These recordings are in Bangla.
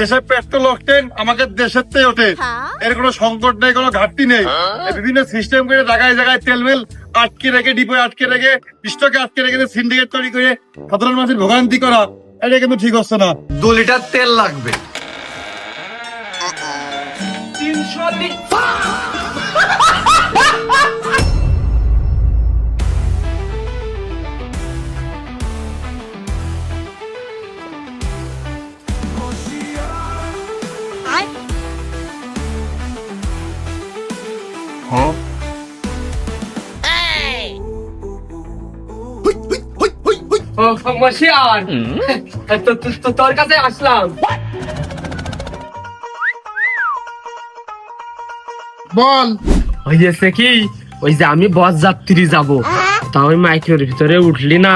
দেশের পেট্রোল অক্টেন আমাকে দেশের থেকে ওঠে, এর কোনো সংকট নেই, কোনো ঘাটতি নেই। বিভিন্ন সিস্টেম করে জায়গায় জায়গায় তেলমেল আটকে রেখে, ডিপোয় আটকে রেখে, স্টকে আটকে রেখে সিন্ডিকেট তৈরি করে সাধারণ মানুষের ভোগান্তি করা, এটা কিন্তু ঠিক হচ্ছে না। 2 লিটার তেল লাগবে। 300 মশিয়ার তোর কাছে আসলাম। বল। হয়েছে কি, ওই যে আমি বস যাত্রী যাব, তা ওই মাইক্রোর ভিতরে উঠলি না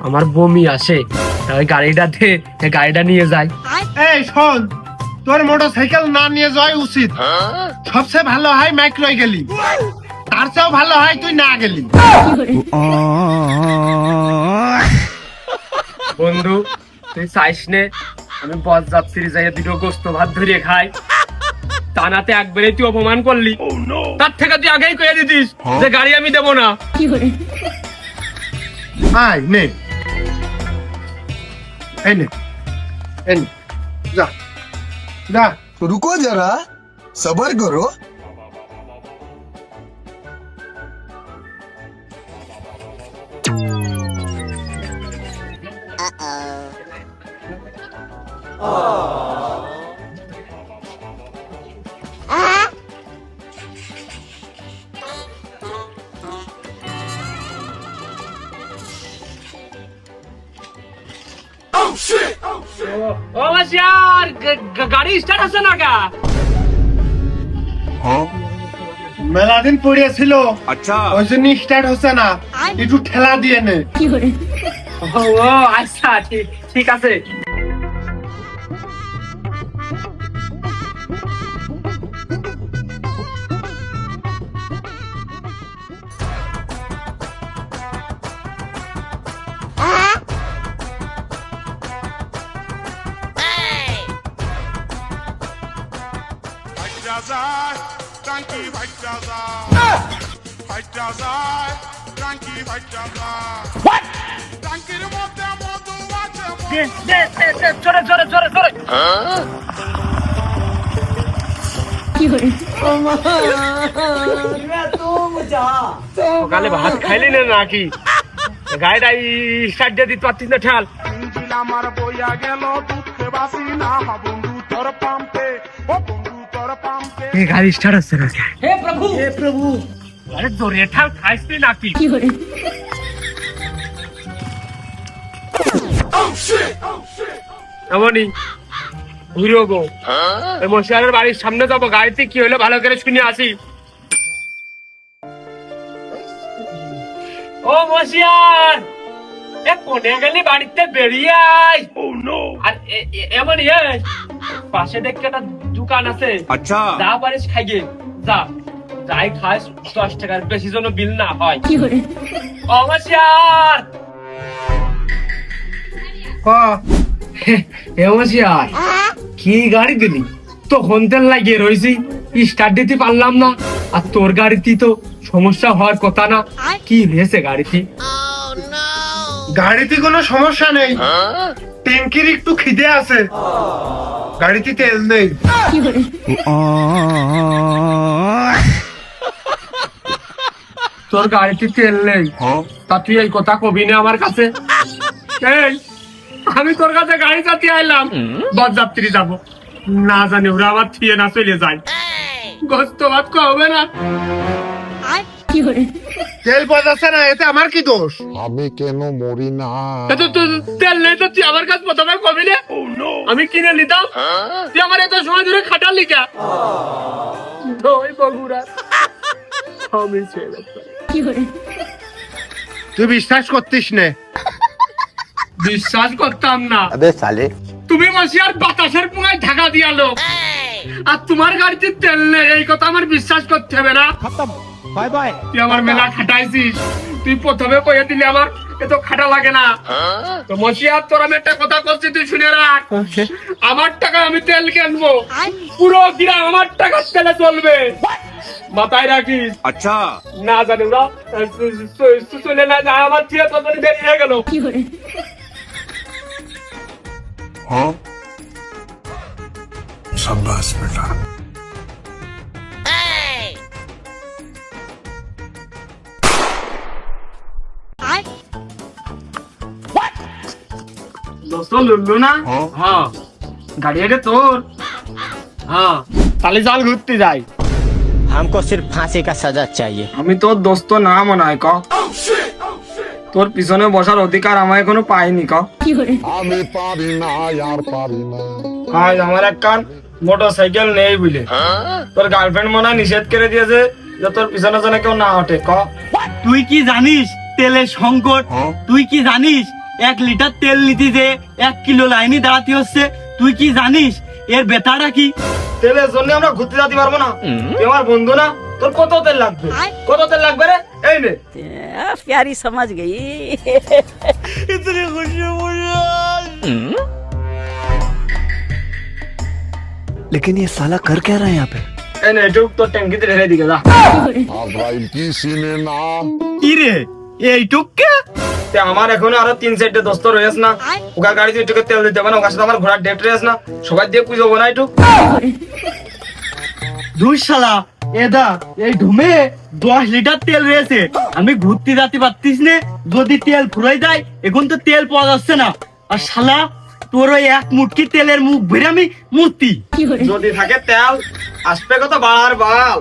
আমার বমি আসে, তা ওই গাড়িটা নিয়ে যাই। এই শোন, তোর মোটরসাইকেল না নিয়ে যাওয়াই উচিত। সবচেয়ে ভালো হয় মাইক্রোয় গেলি, তার চেয়েও ভালো হয় তুই না গেলি। বন্ধু তুই চাইস নে আমি বস যাত্রী যাই দুটো গোস্ত ভাত ধরিয়ে খাই, টানাতে একবারে তুই অপমান করলি। তার থেকে তুই আগেই কয়ে দিতিস যে গাড়ি আমি দেবো না। আয় নে, এই নে, এই নে, যা যা। रुको जरा सबर करो। ও মাসিয়ার গাড়ি স্টার্ট হচ্ছে না কা? মেলা দিন পড়িয়েছিল, আচ্ছা ওই জন্য স্টার্ট হচ্ছে না, একটু ঠেলা দিয়ে নে। ও আচ্ছা, ঠিক আছে। সকালে ভাত খাইলি না নাকি? গাড়িটা স্টার্ট দিয়ে দিতে পারতিস না? ঠেল। আমার বইয়া গেল দুঃখে বাসি না বন্ধু তোর পাম্পে, ও বন্ধু তোর পাম্পে। এই গাড়ি স্টার্ট হচ্ছে না। হে প্রভু, হে প্রভু, আরে জোরে ঠেল, খাইছিস নাকি? এমনই ঘুরে গো, মশিয়ারের বাড়ির সামনে যাবো, গাড়িতে কি হলো ভালো করে শুনে আসি। ও মশিয়ার, কোনে গেলি? বাড়িতে বেরিয়ে আয়। আর এমনই পাশে দেখতে একটা দোকান আছে, আচ্ছা যা পারিস খাইগে যা, যাই খাস 10 টাকার বেশি যেন বিল না হয়। ও মশিয়ার, মশিয়ার কি গাড়ি দিলি? তখন তেল লাগিয়ে রয়েছি, স্টার্ট দিতে পারলাম না। আর তোর গাড়িতে তো সমস্যা হওয়ার কথা না, কি হয়েছে গাড়িতে? গাড়িতে কোনো সমস্যা নেই, ট্যাঙ্কির একটু খিদে আছে, গাড়িতে তেল নেই। তোর গাড়িতে তেল নেই, তা তুই এই কথা কবি না আমার কাছে? এই আমি তোর কাছে গাড়ি চালিয়ে আইলাম, বস যাত্রী যাবো, না জানি ওরা আমার থিয়ে না চলে যায়, গোস্ত ভাত খাওয়াবে না। তেল বাজাচ্ছে না, এতে আমার কি দোষ? আমি কেন মরি না? তেল নেই তো তুই আমার কাছে প্রথমে কবি না, আমি কিনে নিতাম। তুই আমার এত সময় ধরে খাটালি কে? ওই বগুড়া আমি ছেলে। তুই বিশ্বাস করতিস না? বিশ্বাস করতাম না। তুমি মশিয়ার বাতাসের পুঙ্গায় ঢাকা দিয়ালো, আর তোমার গাড়িতে তেল নেই, এই কথা আমার বিশ্বাস করতে হবে না? Bye bye. তুই আমার মেলা খাটাইছিস, তুই প্রথমে কয়ে দিলি আমার এত খাটা লাগে না। তো মশিয়া তোর আমি একটা কথা বলছি, তুই শুনে রাখ। আমার টাকা আমি তেল কিনবো, পুরো গ্রাম আমার টাকা তেলে চলবে, মাথায় রাখিস। अच्छा না জানি ওরা চলে না যায়, আমার ছেলে তো বেরিয়ে গেল। हाँ शाबाश बेटा দোস্ত লুল্লু না? হ্যাঁ, গাড়ি আগে তোর। হ্যাঁ, তাহলে চল ঘুরতে যাই। हमको सिर्फ फांसी का सजा चाहिए। আমি তোর দোস্ত না মনে হয় ক, তোর পিছনে বসার অধিকার আমার এখনো পাইনি ক। আমি পারি না यार পারি না আজ আমার একখান মোটর সাইকেল নেই বুঝলে, তোর গার্লফ্রেন্ড মনে হয় নিষেধ করে দিয়েছে যে তোর পিছনে যেন কেউ না হটে ক। তুই কি জানিস তেলের সংকট? তুই কি জানিস 1 লিটার তেল নিতে যে 1 কিলো লাইনে দাঁড়াতে হচ্ছে? তুই কি জানিস এর বেতাটা কি? তেলের জন্য আমরা ঘুরতে যেতে পারবো না? তুই আমার বন্ধু না, তোর কত তেল লাগবে? কত তেল লাগবে রে? এই নে। प्यारी समझ गई। लेकिन ये साला कर क्या रहा है यहाँ पे? এই নে, একটু তোর ট্যাঙ্কিতে ঢেলে দিকে যা। আজরাইল কি সিনে নাম কি রে এইটুককে? তে আমার এখনো আরো 3-4টে দোস্ত রয়েছে না, ওকার গাড়িতে একটু তেল দিতে হবে না, ওকার সাথে আমার ঘোড়ার ডেট রয়েছে না, সবাই দিয়ে পুজো না একটু। ধুর শালা এদা এই ঢুমে 10 লিটার তেল রয়েছে, আমি ঘুরতে যেতে পারতিস না? যদি তেল ফুরাই যায়, এখন তো তেল পাওয়া যাচ্ছে না, আর শালা তোর ওই 1 মুটকি তেলের মুখ ভরে আমি মূর্তি। যদি থাকে তেল আসবে কত বার বাল।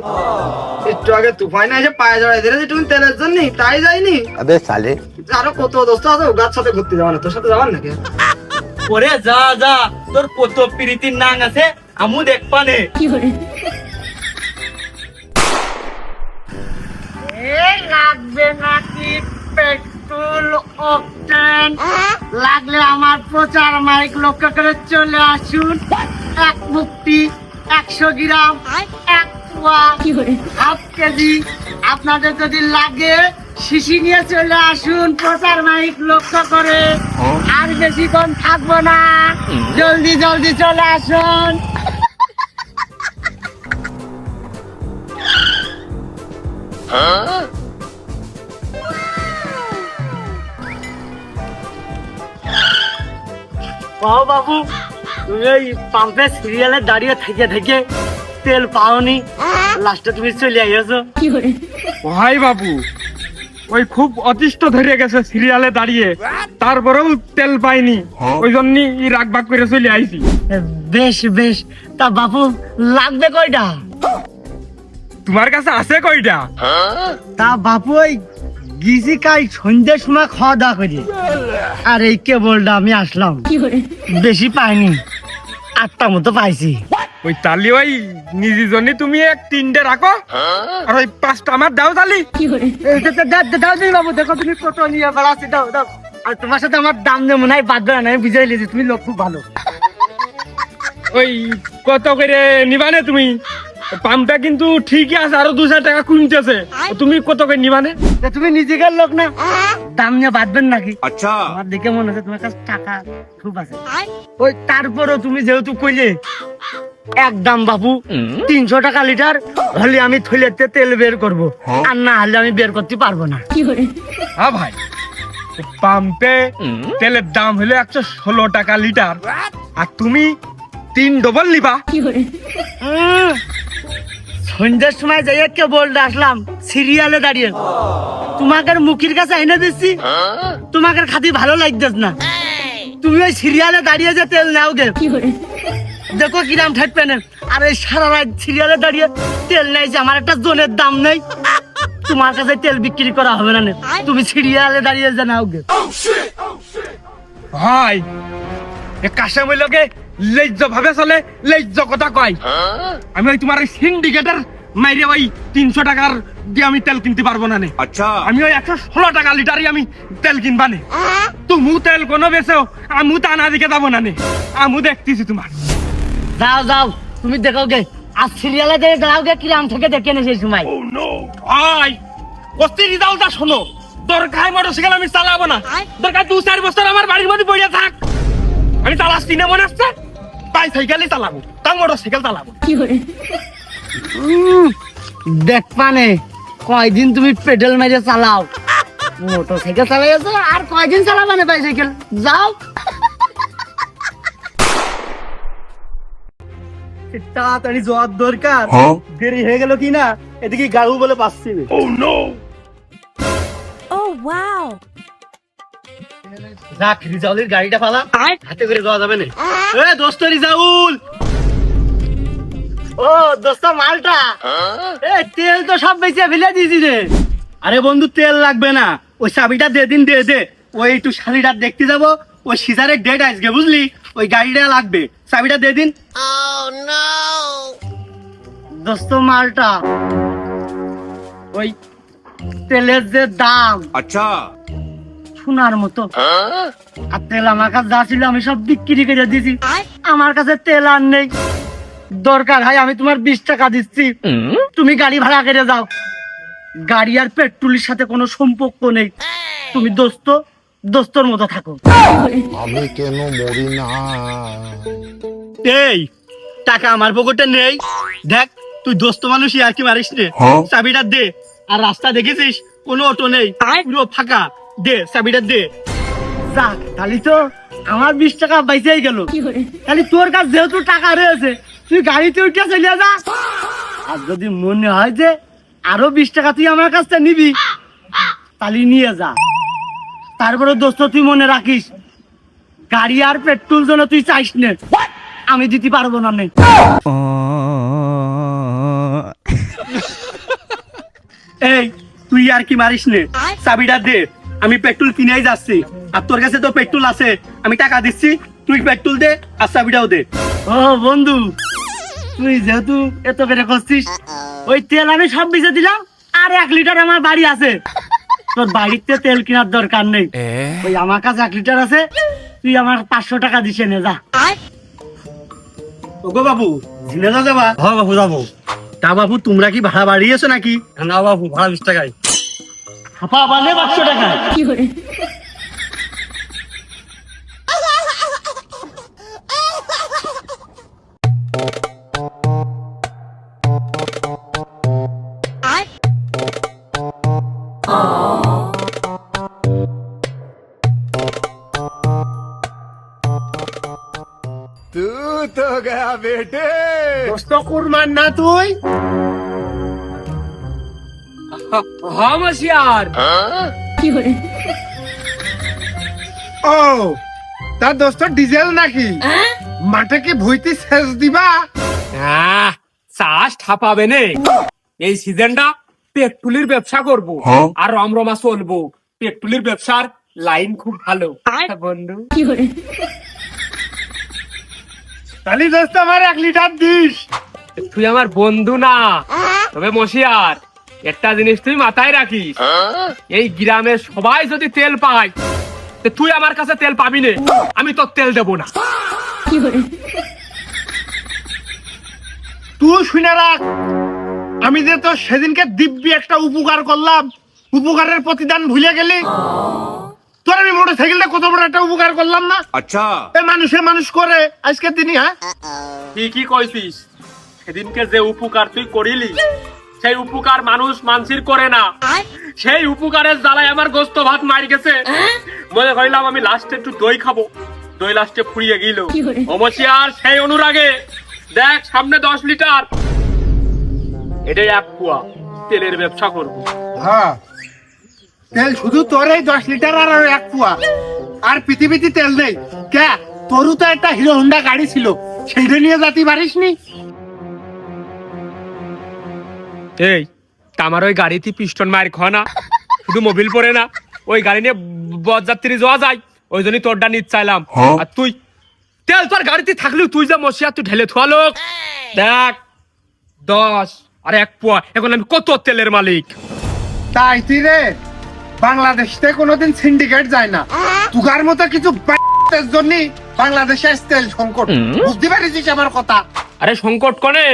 একটু আগে তুফান এসে পায়ে জড়াই দিয়েছে তুমি তেলের জন্য, তাই যাইনি? अबे साले আরো কত দোস্ত আছে ওগার সাথে ঘুরতে যাওয়া না, তোর সাথে যাবার নাকি? ওরে যা যা, তোর কত প্রীতির নাং আছে আমু দেখপানে। লাগবে নাকি পেট্রোল অকটেন? লাগলে আমার প্রচার মাইক লক্ষ্য করে চলে আসুন। 1 মুক্তি 100 গ্রাম 1 পোয়া 1/2 কেজি। আপনাদের যদি লাগে শিশি নিয়ে চলে আসুন প্রচার মাইক লক্ষ্য করে। আর বেশিক্ষণ থাকবো না, জলদি জলদি চলে আসুন। পাও বাবু, তুমি ওই পাম্পে সিরিয়ালে দাঁড়িয়ে থেকে থেকে তেল পাওনি, লাস্টে তুমি চলে আইছো। ভাই বাবু, ওই খুব অতিষ্ঠ ধরে গেছে সিরিয়ালে দাঁড়িয়ে, তারপরেও তেল পাইনি, ওই জন্যই রাগ বাগ করে চলে আইছি। বেশ বেশ, তা বাবু লাগবে কয়টা? তোমার কাছে আছে কয়টা? তা বাপু ওই গিয়েছি কাল সন্ধ্যের সময় খাওয়া দাওয়া করি, আর এই কেবলটা আমি আসলাম, বেশি পাইনি, 8টা মতো পাইছি। ওই তালি ওই নিজের জন্য তুমি 3টে রাখো, আর ওই 5টা আমার দাও তালি। দাও দিই বাবু, দেখো তুমি কত নিয়ে বেড়াচ্ছি, দাও দাও। আর তোমার সাথে আমার দাম নেই মনে হয়, বাদ দেওয়া না, আমি বুঝাই লিয়েছি, তুমি লোক খুব ভালো। ওই কত করে নিবানে তুমি? পাম্পটা কিন্তু ঠিকই আছে, আরো 200 টাকা কমতেছে, তুমি কত করে নিবানে? তা তুমি নিজেকার লোক না, দাম নিয়ে বাঁধবেন নাকি? अच्छा আমার দেখে মনে হচ্ছে তোমার কাছে টাকা খুব আছে। ওই তারপরও তুমি যেহেতু কইলে একদম বাবু 300 টাকা লিটার হলে আমি থইলেতে তেল বের করব, আর না হলে আমি বের করতে পারবো না। হ্যাঁ ভাই, পাম্পে তেলের দাম হলো 116 টাকা লিটার, আর তুমি 3 ডবল নিবা। সন্ধ্যার সময় যাই কেবল আসলাম সিরিয়ালে দাঁড়িয়ে, তোমাকে মুখের কাছে এনে দিচ্ছি, তোমাকে খাতি ভালো লাগতেছ না, তুমি ওই সিরিয়ালে দাঁড়িয়ে যে তেল নাও গে, দেখো কিরাম ঠেকবে না। আর এই সারা রাত সিরিয়ালে দাঁড়িয়ে তেল নেইছে, আমার একটা জনের দাম নেই, তোমার কাছে তেল বিক্রি করা হবে না, তুমি সিরিয়ালে দাঁড়িয়ে যে নাও গে। ভাই কাশেমকে লজ্জ ভাবে চলে, লজ্জ কথা কয়। আমি ওই তোমার ওই সিন্ডিকেটের মাইরে ওই 300 টাকার দিয়ে আমি তেল কিনতে পারবো না। अच्छा আমি ওই 116 টাকা লিটারই আমি তেল কিনবা নে। তুমি তেল কোনো বেছো, আমু তা না দিকে যাবো না নে, আমু দেখতেছি তোমার। যাও যাও, তুমি দেখো গে, আর সিরিয়ালে দাঁড়িয়ে দাঁড়াও গে, কিরাম থেকে দেখে নে সেই সময়। ভাই অস্থির রিজাল্টটা শোনো, দরকার মোটরসাইকেল আমি চালাবো না, দরকার 2-4 বছর আমার বাড়ির মধ্যে পড়ে থাক, আমি চালাচ্ছি না মনে হচ্ছে, বাইসাইকেলই চালাবো, তা মোটরসাইকেল চালাবো। দেখ মানে কয়দিন তুমি পেডেল মেরে চালাও, মোটরসাইকেল চালাইছো আর কয়দিন চালাবে না বাইসাইকেল, যাও। তাড়াতাড়ি যাওয়ার দরকার, দেরি হয়ে গেল কি না, এদিকে গাড়ু বলে পাচ্ছি। Oh wow! রাখ রিজাউলের গাড়িটা পালা, হাতে করে যাওয়া যাবে না। এ দোস্ত রিজাউল, ও দোস্ত মালটা, এ তেল তো সব বেঁচে ফেলে দিয়েছি রে। আরে বন্ধু তেল লাগবে না, ওই চাবিটা দে দিন, দে দে, ওই একটু শালিটা দেখতে যাবো, ওই সিজারের ডেট আসবে বুঝলি, ওই গাড়িটা লাগবে, চাবিটা দে দিন। দোস্ত মালটা, ওই তেলের যে দাম, আচ্ছা সোনার মতো, আর তেল আমার কাছে যা ছিল আমি সব বিক্রি করে দিয়েছি, আমার কাছে তেল আর নেই। দরকার হয় আমি তোমার 20 টাকা দিচ্ছি, তুমি গাড়ি ভাড়া করে যাও। গাড়ি আর পেট্রোলের সাথে কোনো সম্পর্ক নেই, তুমি দোস্তর মতো থাকো। আমি কেন মরি না? এই টাকা আমার পকেটে নেই, দেখ তুই দোস্ত মানুষই আর কি মারিস রে, চাবিটা দে। আর রাস্তা দেখেছিস কোনো অটো নেই, পুরো ফাঁকা, দে চাবিটা দে। যাক তাহলে তো আমার 20 টাকা বাইচেই গেল, তাহলে তোর কাছে যেহেতু টাকা রয়েছে তুই গাড়িতে উঠে চলে যা। আর যদি মনে হয় যে আরো 20 টাকা তুই আমার কাছ থেকে নিবি, তাহলে নিয়ে যা। তারপরে দোস্ত তুই মনে রাখিস, গাড়ি আর পেট্রোল যেন তুই চাইস না, আমি দিতে পারবো না। এই তুই আর কি মারিস নে, চাবিটা দে, আমি পেট্রোল কিনেই যাচ্ছি, আর তোর কাছে তো পেট্রোল আছে, আমি টাকা দিচ্ছি, তুই পেট্রোল দে আর চাবিটাও দে। ও বন্ধু, তুই যেহেতু এত করে করছিস, ওই তেল আমি সব বেঁচে দিলাম, আর 1 লিটার আমার বাড়ি আছে, তোর বাড়িতে তেল কেনার দরকার নেই, ওই আমার কাছে 1 লিটার আছে, তুই আমার 500 টাকা দিছে নে যা। ওগো বাবু, ঝিনাইদহ যাবা? হ্যাঁ বাবু যাবো। তা বাবু তোমরা কি ভাড়া বাড়িয়েছো নাকি? না বাবু, ভাড়া 20 টাকায়। হাপা বানে 500 টাকা। तू तो गया बेटे। দোস্ত কুরমান না তুই? হ্যাঁ মশিয়ার, ও তার দোস্ত ডিজেল নাকি? মাঠে কি ভুইতে সেচ দিবা? চাষ ঠাপাবে নে, এই সিজনটা পেট্রোলের ব্যবসা করব, আর রমরমা চলবো, পেট্রোলের ব্যবসার লাইন খুব ভালো বন্ধু। তাহলে দোস্ত আমার 1 লিটার দিস। তুই আমার বন্ধু না, তবে মশিয়ার একটা জিনিস তুই মাথায় রাখিস, এই গ্রামের সবাই যদি তেল পায়, তো তুই আমার কাছে তেল পাবি না, আমি তোর তেল দেবো না। তুই শুনে রাখ, আমি যে তো সেদিনকে দিব্যি একটা উপকার করলাম, উপকারের প্রতিদান ভুলে গেলি। তোর আমি মোটরসাইকেলটা কত বড় একটা উপকার করলাম না? আচ্ছা, মানুষে মানুষ করে আজকের দিনই। হ্যাঁ ঠিকই কইছিস, সেদিনকে যে উপকার তুই করিলি, সেই উপকার মানুষ মানসির করে না, সেই উপকারের জ্বালায় আমার গোস্ত ভাত মারি গেছে। মনে করিলাম আমি লাস্টে একটু দই খাবো, দই লাস্টে ফুরিয়ে গেল। অবশ্যই সেই অনুরাগে দেখ সামনে 10 লিটার, এটাই 1 কুয়া তেলের ব্যবসা করবো। হ্যাঁ, তেল শুধু তোর এই 10 লিটার আর 1 কুয়া, আর পৃথিবীতে তেল নেই কে? তোরও তো একটা হিরো হোন্ডা গাড়ি ছিল, সেইটা নিয়ে যেতে পারিস নি? এই আমার ওই গাড়িতে পিস্টন মার খাওয়া না, শুধু মোবিল পরে না, ওই গাড়ি নিয়ে বরযাত্রী যাওয়া যায়, ওই জন্যই তোরটা নিতে চাইলাম। আর তুই তেল তোর গাড়িতে থাকলেও তুই যা মশিয়া তুই ঢেলে থোয়া লোক। দেখ 10 আর 1 পোয়া, এখন আমি কত তেলের মালিক। তাই তুই রে, বাংলাদেশে কোনোদিন সিন্ডিকেট যায় না, তুগার মতো কিছু জন্য বাংলাদেশে তেল সংকট, বুঝতে পারিস আমার কথা? আরে সংকট কোনে?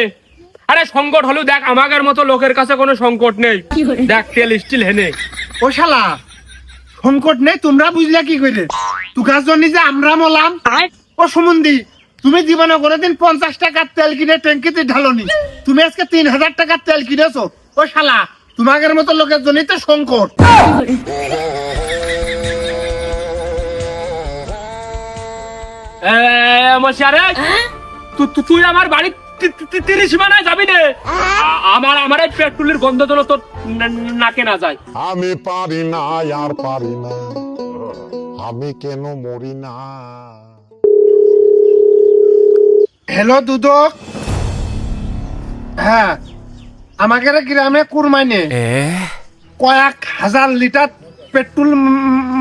আরে সংকট হলেও দেখ আমাদের মতো লোকের কাছে কোনো সংকট নেই, দেখ তেল স্টিল হেনে। ও শালা, সংকট নেই, তোমরা বুঝলে কি করে? তুকার জন্য যে আমরা মলাম। ও সুমন্দি, তুমি জীবনে কোনোদিন 50 টাকার তেল কিনে ট্যাঙ্কিতে ঢালোনি, তুমি আজকে 3000 টাকার তেল কিনেছো। ও শালা, তোমাদের মতো লোকের জন্যই তো সংকট। মশারে তুই আমার বাড়ি 30 সীমানায় যাবি নে। আমার এই পেট্রোলের গন্ধ তো তোর নাকে না যায়। আমি পারি না আর পারি না, আমি কেন মরি না। হ্যালো দুদক, হ্যাঁ আমাদের গ্রামে কুরমাইনে কয়েক হাজার লিটার পেট্রোল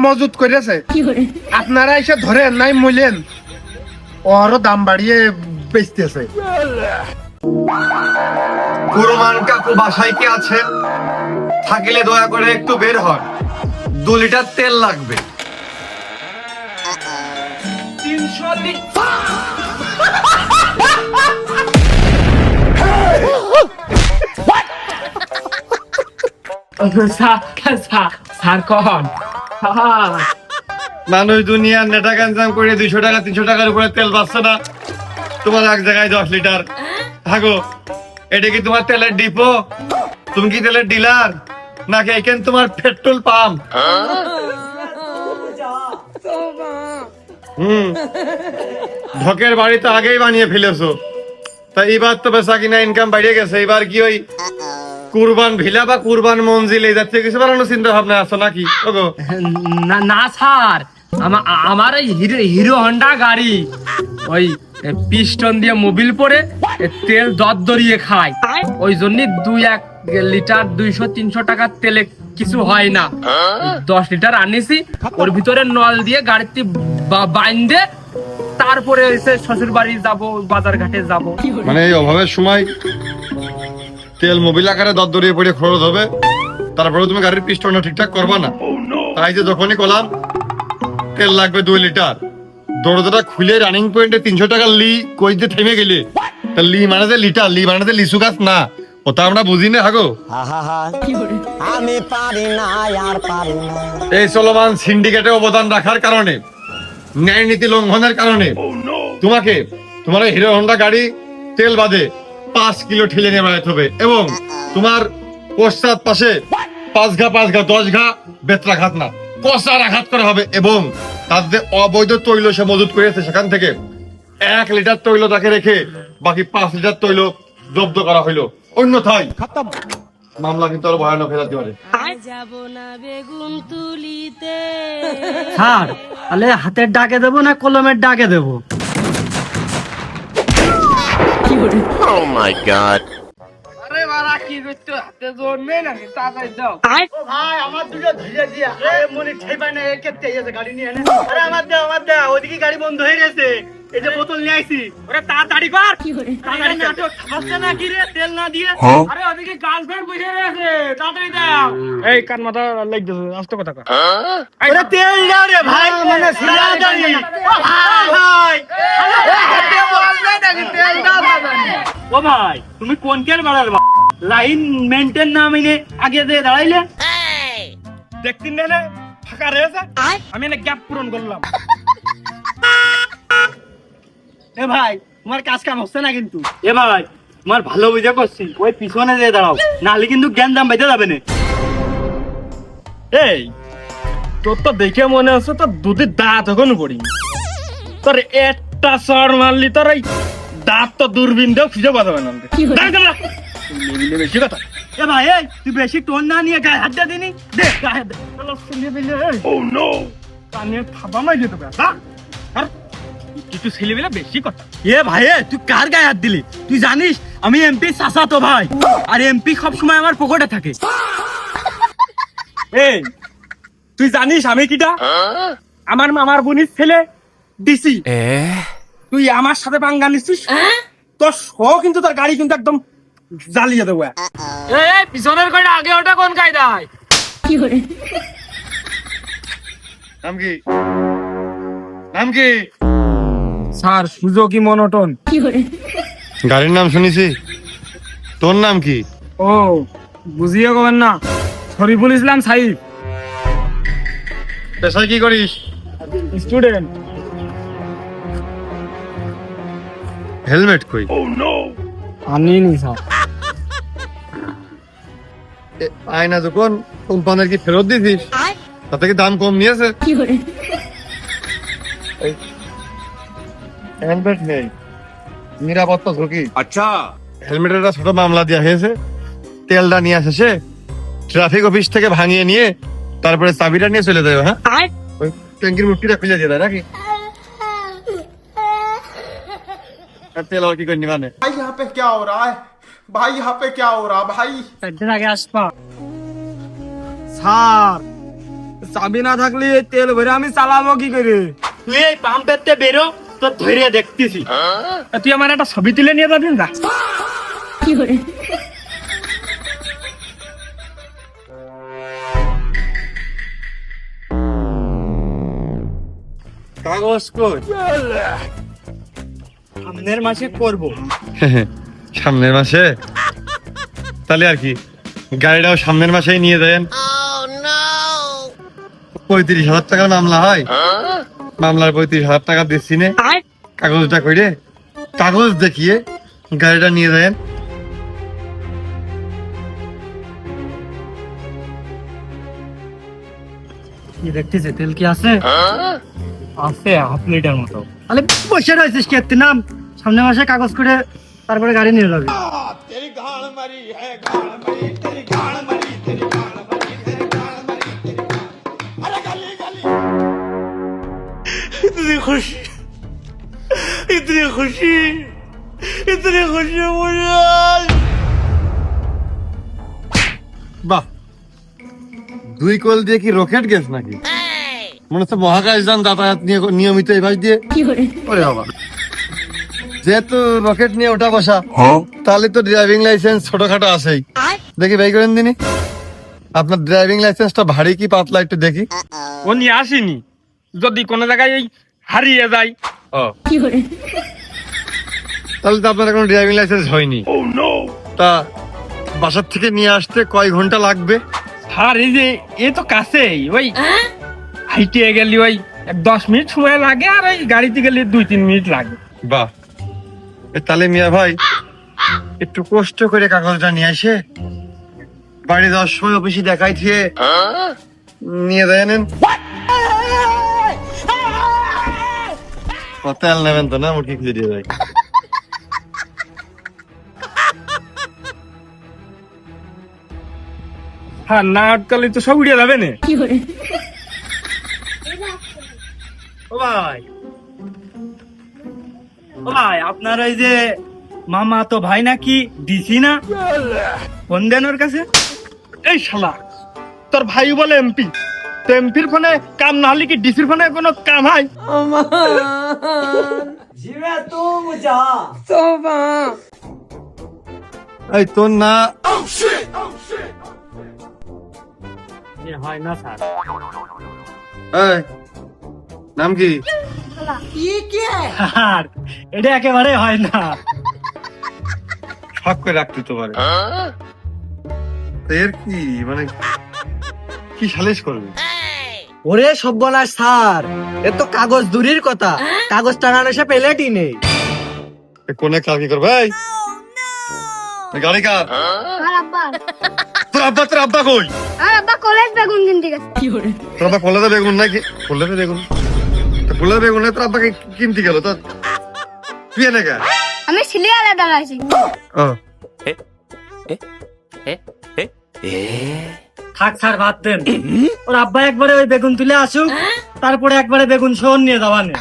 মজুত করেছে। আপনারা এসে ধরেন নাই মইলেন, ওরও দাম বাড়িয়ে বেচতেছে। কুরমান কাকু বাসায় কি আছেন? থাকলে দয়া করে একটু বের হন, 2 লিটার তেল লাগবে। 300 স্যার কখন মানুষ দুনিয়ার নেটা গাঞ্জাম করে 200 টাকা 300 টাকার উপরে তেল পাচ্ছে না, তোমার এক জায়গায় 10 লিটার থাকো। এটা কি তোমার তেলের ডিপো? তুমি কি তেলের ডিলার নাকি এখানে তোমার পেট্রোল পাম্প? ঢকের বাড়ি তো আগেই বানিয়ে ফেলেছো, তা এবার তো বেচা কিনা ইনকাম বাড়িয়ে গেছে। এবার কি ওই কুরবান ভিলা বা কুরবান মঞ্জিল এই জাতীয় কিছু বানানোর চিন্তা ভাবনা আছে নাকি? ওগো না স্যার, আমার এই হিরো হন্ডা গাড়ি ওই পিস্টন দিয়ে মোবিল পরে তেল দরিয়ে খায়, ওই জন্য 2-1 লিটার 200-300 টাকার তেলে কিছু হয় না। 10 লিটার আনিছি, ওর ভিতরে নল দিয়ে গাড়িতে বাইন্ধে তারপরে এসে শ্বশুর বাড়ি যাবো, বাজার ঘাটে যাবো। মানে এই অভাবের সময় তেল মোবিল আকারে দরিয়ে পড়ে খরচ হবে, তারপরে তুমি গাড়ির পিস্টনটা ঠিকঠাক করবা না। তাই যে যখনই করলাম তেল লাগবে 2 লিটার, দরজাটা খুলে রানিং পয়েন্টে 300 টাকা লি কই যে থেমে গেলে। তা লি মানে যে লিটার, লি মানে যে লিচু গাছ না, ওটা আমরা বুঝি না। হাগো আমি পারি না আর পারি না। এই চলমান সিন্ডিকেটে অবদান রাখার কারণে, ন্যায় নীতি লঙ্ঘনের কারণে তোমাকে তোমার হিরো হন্ডা গাড়ি তেল বাদে 5 কিলো ঠেলে নিয়ে বেড়াতে হবে, এবং তোমার পশ্চাৎ পাশে 5 ঘা 10 ঘা বেত্রাঘাত না কষার আঘাত করা হবে, এবং তার যে অবৈধ তৈল সে মজুত করেছে সেখান থেকে 1 লিটার তৈল তাকে রেখে বাকি 5 লিটার তৈল জব্দ করা হইলো। অন্যথায় মামলা কিন্তু আরো ভয়ানক হয়ে যেতে পারে। যাব না বেগুন তুলিতে। স্যার তাহলে হাতের ডাকে দেবো না কলমের ডাকে দেবো? আরে বাড়া কি করতে হাতে জোর নেই নাকি? তাড়াতাড়ি দাও। ও ভাই, আমার দুটো ধীরে দিয়া আরে মনে ঠেপাই না, এর কেটে গেছে গাড়ি নিয়ে এনে। আরে আমার দাও ওদিকে গাড়ি বন্ধ হয়ে গেছে, এই যে বোতল নিয়ে আইছি। ওরে তাড়াতাড়ি কর, তাড়াতাড়ি নাটক থামাচ্ছে না কি রে তেল না দিয়ে? আরে ওদিকে গার্লফ্রেন্ড বসে রয়েছে, তাড়াতাড়ি দাও। এই কান মাথা লাগ দিছে, আস্তে কথা কর। ওরে তেল দাও রে ভাই, মানে সিরা দাঁড়ি। ও ভাই ও ভাই, তুমি কোন কের বাড়ার লাইন মেইনটেইন না মিনে আগে দিয়ে দাঁড়াইলে? দেখতিন না ফাঁকা রয়েছে, আমি না গ্যাপ পূরণ করলাম। এ ভাই, তোমার কাজ কাম হচ্ছে না কিন্তু। এ ভাই, তোমার ভালো বুঝে করছি, ওই পিছনে দিয়ে দাঁড়াও, নাহলে কিন্তু জ্ঞান দাম বেঁধে যাবে না। এই তোর তো দেখে মনে হচ্ছে তোর দুধের দাঁত এখনো পড়িনি। তোর একটা চড় মারলি তোর এই দাঁত তো দূরবীন দেও খুঁজে পাওয়া যাবে না। বেশি কথা। এ ভাই, এই তুই বেশি টোন না নিয়ে গায়ে হাত দিয়ে দিনি, দে গায়ে দে। কানে থাবা মাই যেতে পারে আর কিছু ছেলেবেলা বেশি কথা। এ ভাই, তুই কার গায়ে হাত দিলি? তুই জানিস আমি এমপি চাচা তো ভাই, আর এমপি সব সময় আমার পকেটে থাকে। এই তুই জানিস আমি কিটা? আমার মামার বোনের ছেলে ডিসি। তুই আমার সাথে পাঙ্গা নিছিস, তোর শো কিন্তু তোর গাড়ি কিন্তু একদম জ্বালিয়ে দেবো। এই পিছনের গাড়ি আগে ওটা কোন কায়দায়? নাম কি? নাম কি? Sir Suzuki monotone. গাড়ির নাম শুনেছি, তোর নাম কি? ও বুঝিয়ে কবেন না, শরীফুল ইসলাম সাহিব। পেশায় কি করিস? স্টুডেন্ট। হেলমেট কই? আনিনি স্যার। আয়না যখন কোম্পানির কি ফেরত দিছিস? তাতে কি দাম কম নিয়েছে? হেলমেট নেই, নিরাপত্তা ঝুঁকি। আচ্ছা, হেলমেটের একটা ছোট মামলা দেওয়া হয়েছে। তেলটা নিয়ে আসে সে ট্রাফিক অফিস থেকে ভাঙিয়ে নিয়ে তারপরে চাবিটা নিয়ে চলে যাবে। হ্যাঁ, ওই ট্যাঙ্কির মুটকিটা খুলে দিয়ে দেয় নাকি? আর তেল আর কি করে নিবানে? भाई यहाँ पे क्या हो रहा है भाई यहाँ पे क्या हो रहा भाई একদিন আগে আসবা। স্যার, চাবি না থাকলে এই তেল ভরে আমি চালাবো কি করে? তুই এই পাম্পের তে বেরো, তো ধরে দেখতেছি। তুই আমার একটা ছবি তুলে নিয়ে যাবি না? কাগজ কই? সামনের মাসে করবো। সামনের মাসে? তাহলে আর কি, গাড়িটাও সামনের মাসেই নিয়ে দেন। 35,000 টাকার মামলা হয়, মামলার 35,000 টাকা দিচ্ছি নে, কাগজটা কইরে কাগজ দেখিয়ে গাড়িটা নিয়ে দেন। কি দেখতেছে? তেল কি আছে? আছে, 1/2 লিটার মতো। তাহলে বসে রয়েছিস কি? তুই নাম, সামনের মাসে কাগজ করে তারপরে গাড়ি নিয়ে যাবি। इतनी खुशी मुझे आज। বাহ, 2 কল দিয়ে কি রকেট গ্যাস নাকি? মনে হচ্ছে মহাকাশযান যাতায়াত নিয়ে নিয়মিত এই বাস দিয়ে। ওরে বাবা, যেহেতু রকেট নিয়ে ওঠা বসা, তাহলে তো ড্রাইভিং লাইসেন্স ছোটখাটো আছেই। দেখি ভাই করেন দিনই আপনার ড্রাইভিং লাইসেন্সটা ভারী কি পাতলা একটু দেখি। ও নিয়ে আসিনি, যদি কোনো জায়গায় এই হারিয়ে যায়। তাহলে তো আপনার কোনো ড্রাইভিং লাইসেন্স হয়নি। তা বাসার থেকে নিয়ে আসতে কয় ঘন্টা লাগবে? আর এই যে এ তো কাছেই, ওই হাইটে গেলি ওই 10 মিনিট সময় লাগে, আর ওই গাড়িতে গেলে 2-3 মিনিট লাগে। বাহ, তাহলে মিয়া ভাই একটু কষ্ট করে কাগজটা নিয়ে আসে বাড়ি যাওয়ার সময় অফিসে দেখাই দিয়ে নিয়ে দেয় নেন। তেল নেবেন তো না? মুরগি খুঁজে দিয়ে যায়। হ্যাঁ, না আটকালে তো সব উড়িয়ে যাবে না। ও ভাই, ও ভাই, আপনার ওই যে মামা তো ভাই নাকি ডিসি না? ফোন দেন ওর কাছে। এই শালা, তোর ভাই বলে এমপি, তো এমপির ফোনে কাম না হলে কি ডিসির ফোনে কোনো কাম হয়? এই তোর না হয় না স্যার। এই, নাম কি? আর এটা একেবারে হয় না। শখ করে রাখতে তো পারে। এর কি মানে কি সালিশ করবে? ওরে সব্যনাশ স্যার, এ তো কাগজ দূরের কথা, কাগজ টানানো সে পেলেটই নেই। কোনে কার কি করবে? এই গাড়ি কার? তোর আব্বা কই? কলেজ বেগুন কিনতে গেছে। তোর আব্বা কলেজে বেগুন নাকি? কলেজে বেগুন, কলেজে বেগুন তোর আব্বাকে কিনতে গেল তো তুই এনে কে? আমি সিরিয়ালে দাঁড়াইছি। থাক স্যার, বাদ দেন। ওর আব্বা একবারে ওই বেগুন তুলে আসুক, তারপরে একবারে বেগুন শোন নিয়ে যাওয়ানে।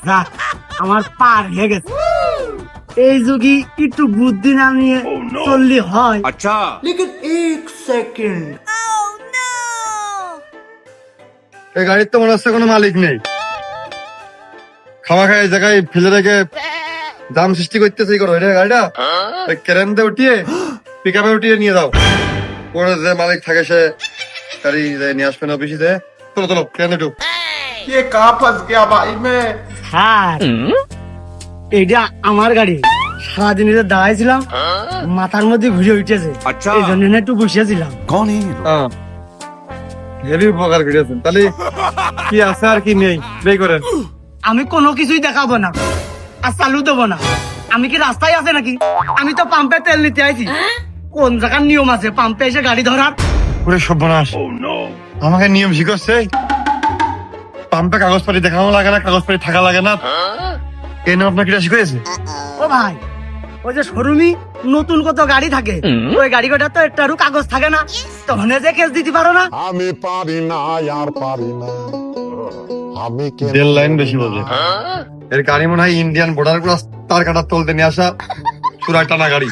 যাক, আমার পার হয়ে গেছে। এই যুগি একটু বুদ্ধি না নিয়ে চললি হয়। আচ্ছা, লেকিন 1 সেকেন্ড। এই গাড়ির তো মনে হচ্ছে কোনো মালিক নেই। খাওয়া খায় জায়গায় ফেলে রেখে দাম সৃষ্টি করতেছে। করো এটা গাড়িটা ওই ক্রেনতে উঠিয়ে পিকআপে উঠিয়ে নিয়ে যাও। পরে যে মালিক থাকে সে গাড়ি নিয়ে আসবেন অফিসে। চলো চলো, ক্রেনে ঢুক। ये कहाँ फंस गया भाई मैं স্যার, এইটা আমার গাড়ি। সারাদিন এটা দাঁড়াইছিলাম, মাথার মধ্যে ঘুরে উঠেছে, এই জন্য একটু বসেছিলাম। হেভি উপকার করেছেন। তাহলে কি আছে আর কি নেই বের করেন। আমি কোনো কিছুই দেখাবো না আর চালু দেবো না। আমি কি রাস্তায় আছে নাকি? আমি তো পাম্পে তেল নিতে আইছি। কোন জায়গার নিয়ম আছে পাম্পে এসে গাড়ি ধরার? পুরো সর্বনাশ, আমাকে নিয়ম শিখাচ্ছে। পাম্পে কাগজপাতি দেখানো লাগে না, কাগজপাতি থাকা লাগে না, এই নিয়ম আপনার কিটা শিখিয়েছে? ও ভাই, ওই যে শোরুমই নতুন কত গাড়ি থাকে, ওই গাড়ি কটা তো একটারও কাগজ থাকে না, তখন যে কেস দিতে পারো না। আমি পারি না আর পারি না আমি কেন 1.5 লাইন বেশি বলবে। এর গাড়ি মনে হয় ইন্ডিয়ান বর্ডার ক্রস তার কাটা তুলতে নিয়ে আসা চূড়ায় টানা গাড়ি।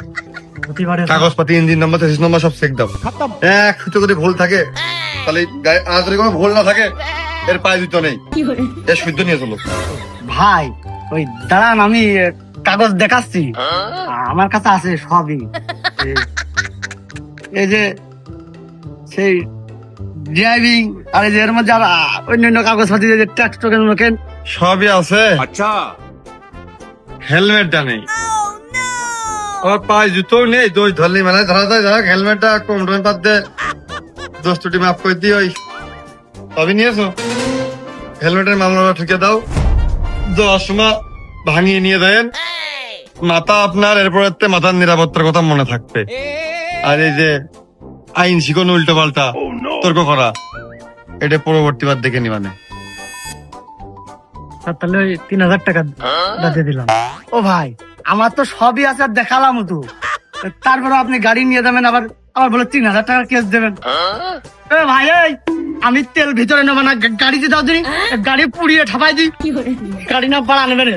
কাগজপাতি, ইঞ্জিন নম্বর, চেসিস নম্বর সব চেক দাও। এক সুতো যদি ভুল থাকে তাহলে আর যদি কোনো ভুল না থাকে এর পায়ে জুতো নেই, এর শুদ্ধ নিয়ে চলো। ভাই ওই দাঁড়ান, আমি কাগজ দেখাচ্ছি, আমার কাছে আছে সবই। এই যে সেই ড্রাইভিং আর এই যে এর মধ্যে আর অন্যান্য কাগজপাতি, যে ট্যাক্স টোকেন মোকেন সবই আছে। আচ্ছা, হেলমেটটা নেই, আর পায়ে জুতো নেই। দোষ ধরলি মানে ধরা যায়, যাক হেলমেটটা কম টমের পাত দে, দোষ ত্রুটি মাফ করে দিই। ওই সবই নিয়েছো, হেলমেটের মামলা ঠুকে দাও, 10 সময় ভাঙিয়ে নিয়ে দেন। মাথা আপনার এরপর মাথার নিরাপত্তার কথা মনে থাকবে। আর এই যে আইন শিখন উল্টো পাল্টা তর্ক করা, এটা পরবর্তীবার দেখে নিবানে। তাহলে ওই 3000 টাকা দিয়ে দিলাম। ও ভাই, আমার তো সবই আছে, আর দেখালাম তো, তারপরে আপনি গাড়ি নিয়ে যাবেন, আবার আবার বলে 3000 টাকার কেস দেবেন। এ ভাই, এই আমি তেল ভিতরে নেবো না, গাড়িতে দাও দিন, গাড়ি পুড়িয়ে ঠাপাই দিই, গাড়ি না ভাড়া নেবেন।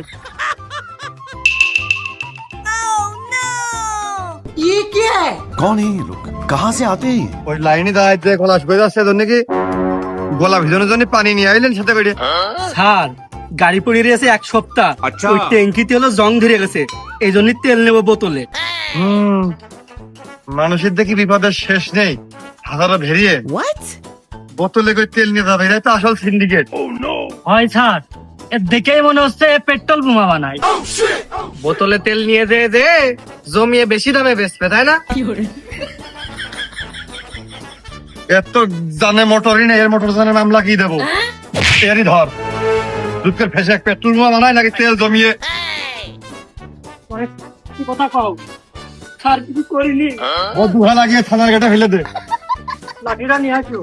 कौन है ये लोग, कहाँ से आते हैं? ওই লাইনে দাঁড়াইতে খোলা হয়ে যাচ্ছে, জন্য কি গলা ভিজনের জন্য পানি নিয়ে আইলেন সাথে করে? স্যার, গাড়ি পড়ে রয়েছে 1 সপ্তাহ, ওই ট্যাঙ্কিতে হলো জং ধরে গেছে, এই জন্য তেল নেবো বোতলে। মানুষের দেখি বিপদের শেষ নেই, হাজারো ভেরিয়ে বোতলে করে তেল নিয়ে যাবে, এটাই তো আসল সিন্ডিকেট। হয় স্যার, এর দেখেই মনে হচ্ছে পেট্রোল বোমা বানায়। বোতলে তেল নিয়ে যে জমিয়ে বেশি দামে বেচবে, তাই না? এর তো জানে মোটরই নেই, এর মোটর জানে মামলা কি দেবো? এরই ধর, দুধের ফেসে এক পেট্রোল বোমা বানায় নাকি তেল জমিয়ে? কি কথা কও স্যার, কিছু করিনি। ও দুহা লাগিয়ে থানার গেটে ফেলে দে, লাঠিটা নিয়ে আসো।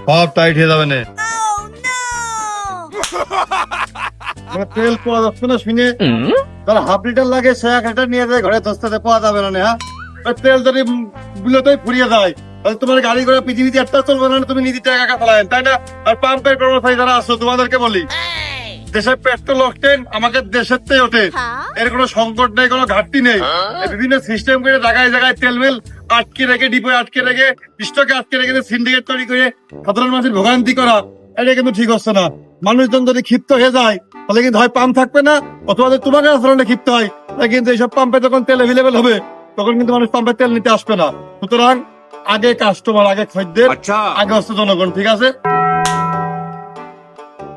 সব টাইট হয়ে যাবে না। তেল পাওয়া যাচ্ছে না শুনে, তার 1/2 লিটার লাগে, সে 1 লিটার নিয়ে যায় ঘরে, দস্তাতে পাওয়া যাবে না। হ্যাঁ, তেল যদি বুলেতেই ফুরিয়ে যায়, তাহলে তোমার গাড়ি ঘোড়া পৃথিবীতে একটা চলবে না, তুমি নিজে টাকা কাটালেন, তাই না? আর পাম্পের কর্মচারী যারা আছো, তোমাদেরকে বলি, দেশের পেট্রোল অকটেন আমাকে দেশের থেকে ওঠে, এর কোনো সংকট নেই, কোনো ঘাটতি নেই। বিভিন্ন সিস্টেম করে জায়গায় জায়গায় তেল মেল আটকে রেখে, ডিপোয় আটকে রেখে, স্টকে আটকে রেখে সিন্ডিকেট তৈরি করে সাধারণ মানুষের ভোগান্তি করা, এটা কিন্তু ঠিক হচ্ছে না। মানুষজন যদি ক্ষিপ্ত হয়ে যায় তাহলে কিন্তু হয় পাম্প থাকবে না, অথবা তোমাকে আচরণে ক্ষিপ্ত হয়, তাহলে কিন্তু এইসব পাম্পে যখন তেল অ্যাভেলেবেল হবে তখন কিন্তু মানুষ পাম্পে তেল নিতে আসবে না। সুতরাং আগে কাস্টমার, আগে খদ্দের, আগে হচ্ছে জনগণ, ঠিক আছে?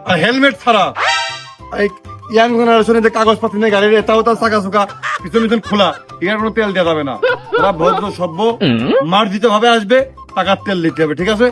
আর হেলমেট ছাড়া ইয়াং জেনারেশনে যে কাগজপত্র নেই গাড়ির, এটাও তার চাকা চুকা পিছন পিছন খোলা, এর কোনো তেল দেওয়া যাবে না। ওরা ভদ্র সভ্য মার্জিত ভাবে আসবে, টাকার তেল দিতে হবে, ঠিক আছে?